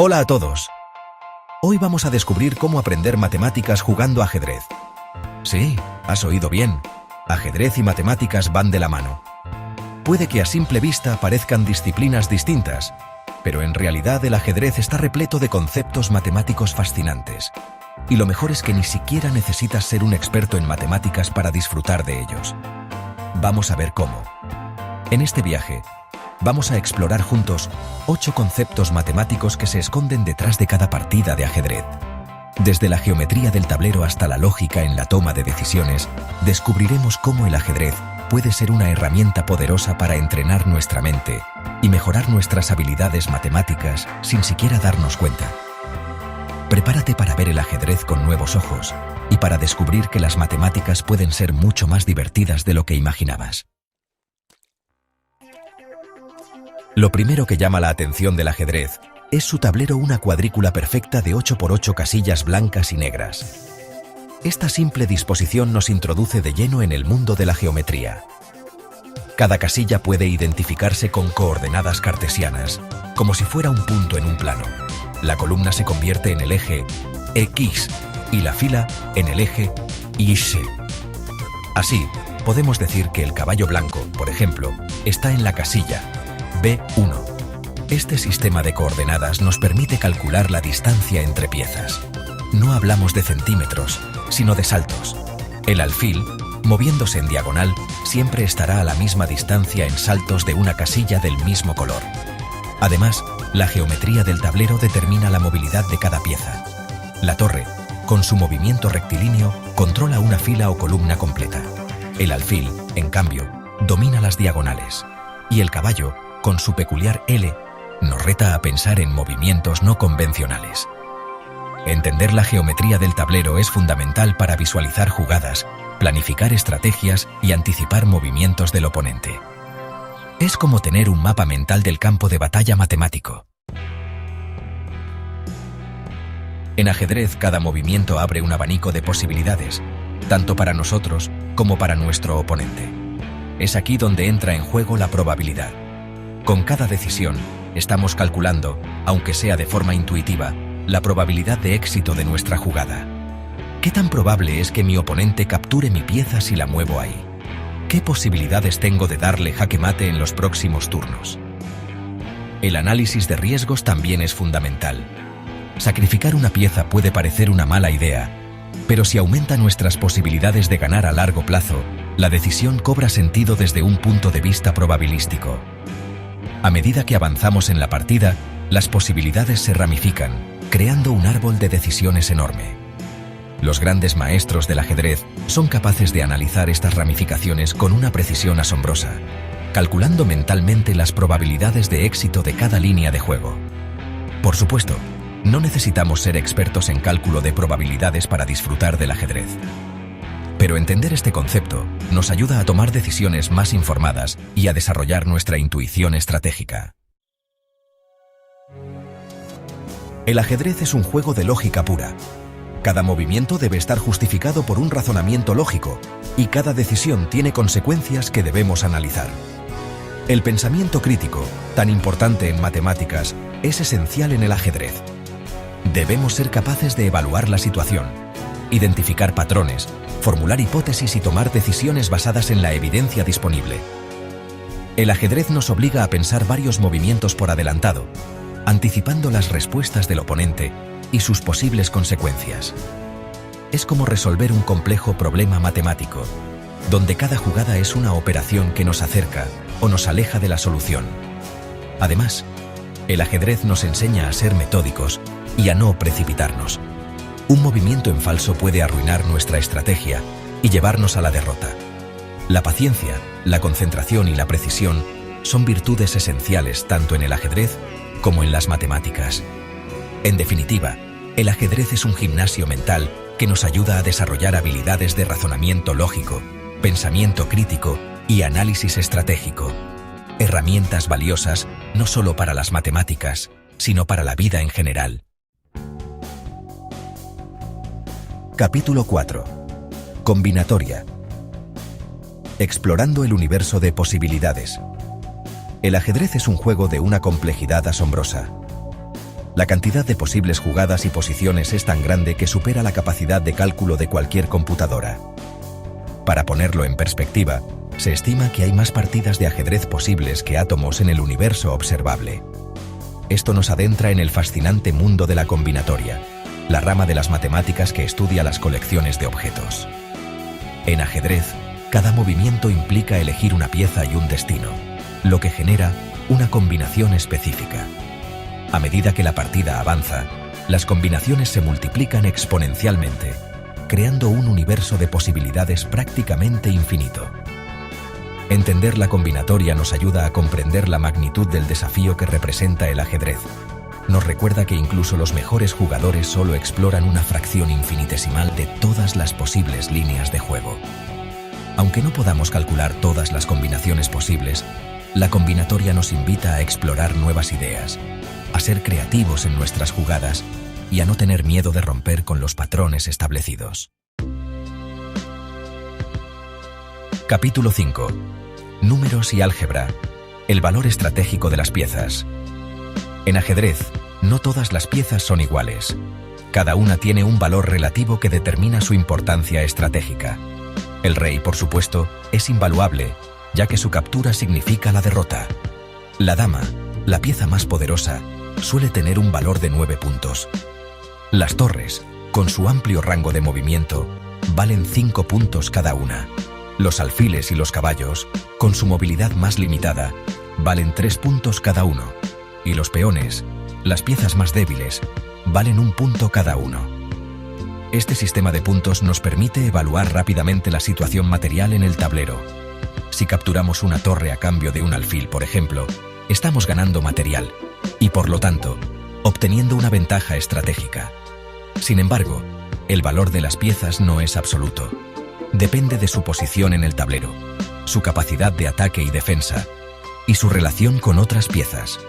Hola a todos. Hoy vamos a descubrir cómo aprender matemáticas jugando ajedrez. Sí, has oído bien. Ajedrez y matemáticas van de la mano. Puede que a simple vista parezcan disciplinas distintas, pero en realidad el ajedrez está repleto de conceptos matemáticos fascinantes. Y lo mejor es que ni siquiera necesitas ser un experto en matemáticas para disfrutar de ellos. Vamos a ver cómo. En este viaje, vamos a explorar juntos 8 conceptos matemáticos que se esconden detrás de cada partida de ajedrez. Desde la geometría del tablero hasta la lógica en la toma de decisiones, descubriremos cómo el ajedrez puede ser una herramienta poderosa para entrenar nuestra mente y mejorar nuestras habilidades matemáticas sin siquiera darnos cuenta. Prepárate para ver el ajedrez con nuevos ojos y para descubrir que las matemáticas pueden ser mucho más divertidas de lo que imaginabas. Lo primero que llama la atención del ajedrez es su tablero, una cuadrícula perfecta de 8 por 8 casillas blancas y negras. Esta simple disposición nos introduce de lleno en el mundo de la geometría. Cada casilla puede identificarse con coordenadas cartesianas, como si fuera un punto en un plano. La columna se convierte en el eje X y la fila en el eje Y. Así, podemos decir que el caballo blanco, por ejemplo, está en la casilla B1. Este sistema de coordenadas nos permite calcular la distancia entre piezas. No hablamos de centímetros, sino de saltos. El alfil, moviéndose en diagonal, siempre estará a la misma distancia en saltos de una casilla del mismo color. Además, la geometría del tablero determina la movilidad de cada pieza. La torre, con su movimiento rectilíneo, controla una fila o columna completa. El alfil, en cambio, domina las diagonales. Y el caballo, con su peculiar L, nos reta a pensar en movimientos no convencionales. Entender la geometría del tablero es fundamental para visualizar jugadas, planificar estrategias y anticipar movimientos del oponente. Es como tener un mapa mental del campo de batalla matemático. En ajedrez, cada movimiento abre un abanico de posibilidades, tanto para nosotros como para nuestro oponente. Es aquí donde entra en juego la probabilidad. Con cada decisión, estamos calculando, aunque sea de forma intuitiva, la probabilidad de éxito de nuestra jugada. ¿Qué tan probable es que mi oponente capture mi pieza si la muevo ahí? ¿Qué posibilidades tengo de darle jaque mate en los próximos turnos? El análisis de riesgos también es fundamental. Sacrificar una pieza puede parecer una mala idea, pero si aumenta nuestras posibilidades de ganar a largo plazo, la decisión cobra sentido desde un punto de vista probabilístico. A medida que avanzamos en la partida, las posibilidades se ramifican, creando un árbol de decisiones enorme. Los grandes maestros del ajedrez son capaces de analizar estas ramificaciones con una precisión asombrosa, calculando mentalmente las probabilidades de éxito de cada línea de juego. Por supuesto, no necesitamos ser expertos en cálculo de probabilidades para disfrutar del ajedrez. Pero entender este concepto nos ayuda a tomar decisiones más informadas y a desarrollar nuestra intuición estratégica. El ajedrez es un juego de lógica pura. Cada movimiento debe estar justificado por un razonamiento lógico y cada decisión tiene consecuencias que debemos analizar. El pensamiento crítico, tan importante en matemáticas, es esencial en el ajedrez. Debemos ser capaces de evaluar la situación, identificar patrones, formular hipótesis y tomar decisiones basadas en la evidencia disponible. El ajedrez nos obliga a pensar varios movimientos por adelantado, anticipando las respuestas del oponente y sus posibles consecuencias. Es como resolver un complejo problema matemático, donde cada jugada es una operación que nos acerca o nos aleja de la solución. Además, el ajedrez nos enseña a ser metódicos y a no precipitarnos. Un movimiento en falso puede arruinar nuestra estrategia y llevarnos a la derrota. La paciencia, la concentración y la precisión son virtudes esenciales tanto en el ajedrez como en las matemáticas. En definitiva, el ajedrez es un gimnasio mental que nos ayuda a desarrollar habilidades de razonamiento lógico, pensamiento crítico y análisis estratégico. Herramientas valiosas no solo para las matemáticas, sino para la vida en general. Capítulo 4. Combinatoria. Explorando el universo de posibilidades. El ajedrez es un juego de una complejidad asombrosa. La cantidad de posibles jugadas y posiciones es tan grande que supera la capacidad de cálculo de cualquier computadora. Para ponerlo en perspectiva, se estima que hay más partidas de ajedrez posibles que átomos en el universo observable. Esto nos adentra en el fascinante mundo de la combinatoria, la rama de las matemáticas que estudia las colecciones de objetos. En ajedrez, cada movimiento implica elegir una pieza y un destino, lo que genera una combinación específica. A medida que la partida avanza, las combinaciones se multiplican exponencialmente, creando un universo de posibilidades prácticamente infinito. Entender la combinatoria nos ayuda a comprender la magnitud del desafío que representa el ajedrez. Nos recuerda que incluso los mejores jugadores solo exploran una fracción infinitesimal de todas las posibles líneas de juego. Aunque no podamos calcular todas las combinaciones posibles, la combinatoria nos invita a explorar nuevas ideas, a ser creativos en nuestras jugadas y a no tener miedo de romper con los patrones establecidos. Capítulo 5. Números y álgebra. El valor estratégico de las piezas. En ajedrez, no todas las piezas son iguales. Cada una tiene un valor relativo que determina su importancia estratégica. El rey, por supuesto, es invaluable, ya que su captura significa la derrota. La dama, la pieza más poderosa, suele tener un valor de 9 puntos. Las torres, con su amplio rango de movimiento, valen 5 puntos cada una. Los alfiles y los caballos, con su movilidad más limitada, valen 3 puntos cada uno. Y los peones, las piezas más débiles, valen 1 punto cada uno. Este sistema de puntos nos permite evaluar rápidamente la situación material en el tablero. Si capturamos una torre a cambio de un alfil, por ejemplo, estamos ganando material y, por lo tanto, obteniendo una ventaja estratégica. Sin embargo, el valor de las piezas no es absoluto. Depende de su posición en el tablero, su capacidad de ataque y defensa, y su relación con otras piezas.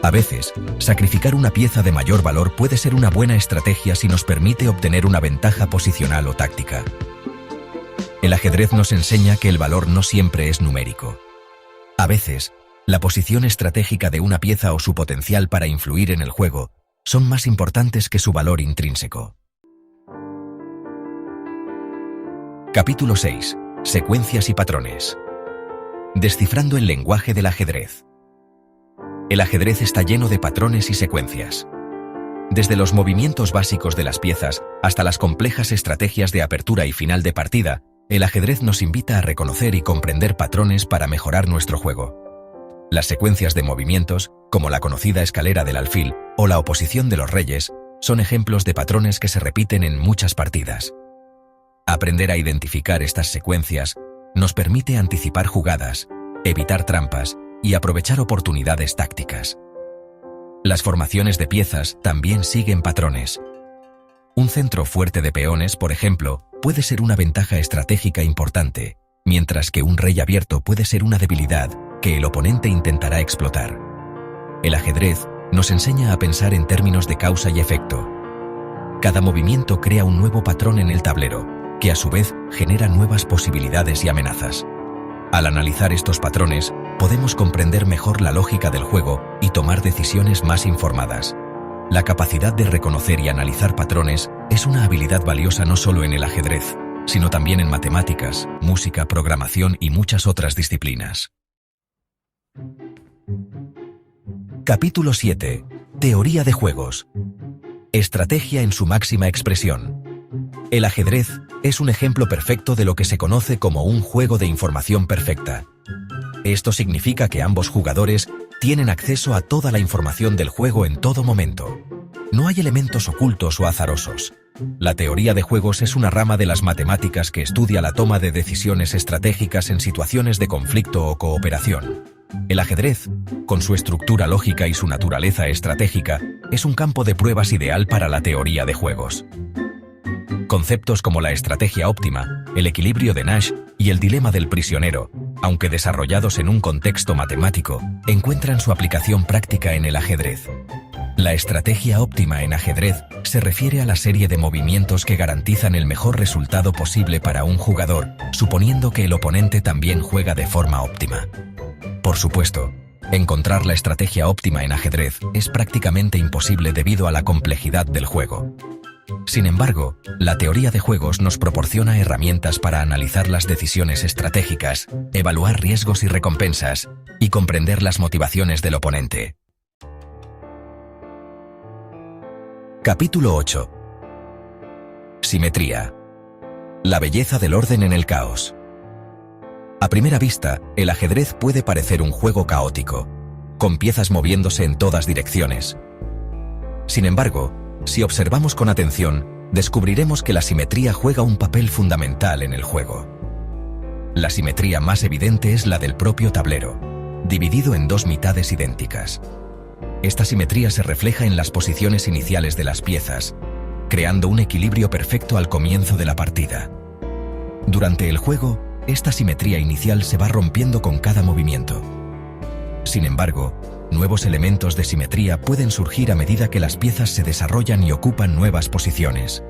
A veces, sacrificar una pieza de mayor valor puede ser una buena estrategia si nos permite obtener una ventaja posicional o táctica. El ajedrez nos enseña que el valor no siempre es numérico. A veces, la posición estratégica de una pieza o su potencial para influir en el juego son más importantes que su valor intrínseco. Capítulo 6. Secuencias y patrones. Descifrando el lenguaje del ajedrez. El ajedrez está lleno de patrones y secuencias. Desde los movimientos básicos de las piezas hasta las complejas estrategias de apertura y final de partida, el ajedrez nos invita a reconocer y comprender patrones para mejorar nuestro juego. Las secuencias de movimientos, como la conocida escalera del alfil o la oposición de los reyes, son ejemplos de patrones que se repiten en muchas partidas. Aprender a identificar estas secuencias nos permite anticipar jugadas, evitar trampas y aprovechar oportunidades tácticas. Las formaciones de piezas también siguen patrones. Un centro fuerte de peones, por ejemplo, puede ser una ventaja estratégica importante, mientras que un rey abierto puede ser una debilidad que el oponente intentará explotar. El ajedrez nos enseña a pensar en términos de causa y efecto. Cada movimiento crea un nuevo patrón en el tablero, que a su vez genera nuevas posibilidades y amenazas. Al analizar estos patrones, podemos comprender mejor la lógica del juego y tomar decisiones más informadas. La capacidad de reconocer y analizar patrones es una habilidad valiosa no solo en el ajedrez, sino también en matemáticas, música, programación y muchas otras disciplinas. Capítulo 7. Teoría de juegos. Estrategia en su máxima expresión. El ajedrez es un ejemplo perfecto de lo que se conoce como un juego de información perfecta. Esto significa que ambos jugadores tienen acceso a toda la información del juego en todo momento. No hay elementos ocultos o azarosos. La teoría de juegos es una rama de las matemáticas que estudia la toma de decisiones estratégicas en situaciones de conflicto o cooperación. El ajedrez, con su estructura lógica y su naturaleza estratégica, es un campo de pruebas ideal para la teoría de juegos. Conceptos como la estrategia óptima, el equilibrio de Nash y el dilema del prisionero, aunque desarrollados en un contexto matemático, encuentran su aplicación práctica en el ajedrez. La estrategia óptima en ajedrez se refiere a la serie de movimientos que garantizan el mejor resultado posible para un jugador, suponiendo que el oponente también juega de forma óptima. Por supuesto, Encontrar la estrategia óptima en ajedrez es prácticamente imposible debido a la complejidad del juego. Sin embargo, la teoría de juegos nos proporciona herramientas para analizar las decisiones estratégicas, evaluar riesgos y recompensas, y comprender las motivaciones del oponente. Capítulo 8. Simetría. La belleza del orden en el caos. A primera vista, el ajedrez puede parecer un juego caótico, con piezas moviéndose en todas direcciones. Sin embargo, si observamos con atención, descubriremos que la simetría juega un papel fundamental en el juego. La simetría más evidente es la del propio tablero, dividido en dos mitades idénticas. Esta simetría se refleja en las posiciones iniciales de las piezas, creando un equilibrio perfecto al comienzo de la partida. Durante el juego, esta simetría inicial se va rompiendo con cada movimiento. Sin embargo, nuevos elementos de simetría pueden surgir a medida que las piezas se desarrollan y ocupan nuevas posiciones.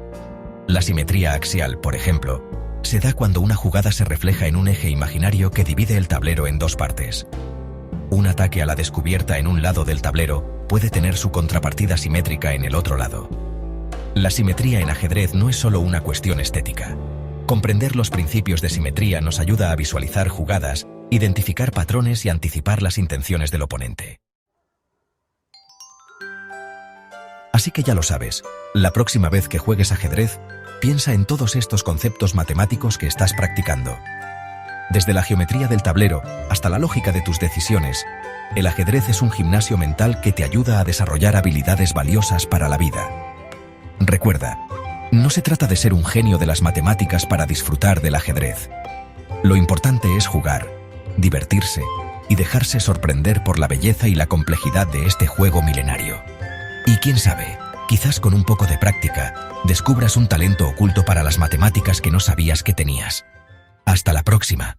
La simetría axial, por ejemplo, se da cuando una jugada se refleja en un eje imaginario que divide el tablero en dos partes. Un ataque a la descubierta en un lado del tablero puede tener su contrapartida simétrica en el otro lado. La simetría en ajedrez no es solo una cuestión estética. Comprender los principios de simetría nos ayuda a visualizar jugadas, identificar patrones y anticipar las intenciones del oponente. Así que ya lo sabes, la próxima vez que juegues ajedrez, piensa en todos estos conceptos matemáticos que estás practicando. Desde la geometría del tablero hasta la lógica de tus decisiones, el ajedrez es un gimnasio mental que te ayuda a desarrollar habilidades valiosas para la vida. Recuerda, no se trata de ser un genio de las matemáticas para disfrutar del ajedrez. Lo importante es jugar, divertirse y dejarse sorprender por la belleza y la complejidad de este juego milenario. Y quién sabe, quizás con un poco de práctica, descubras un talento oculto para las matemáticas que no sabías que tenías. Hasta la próxima.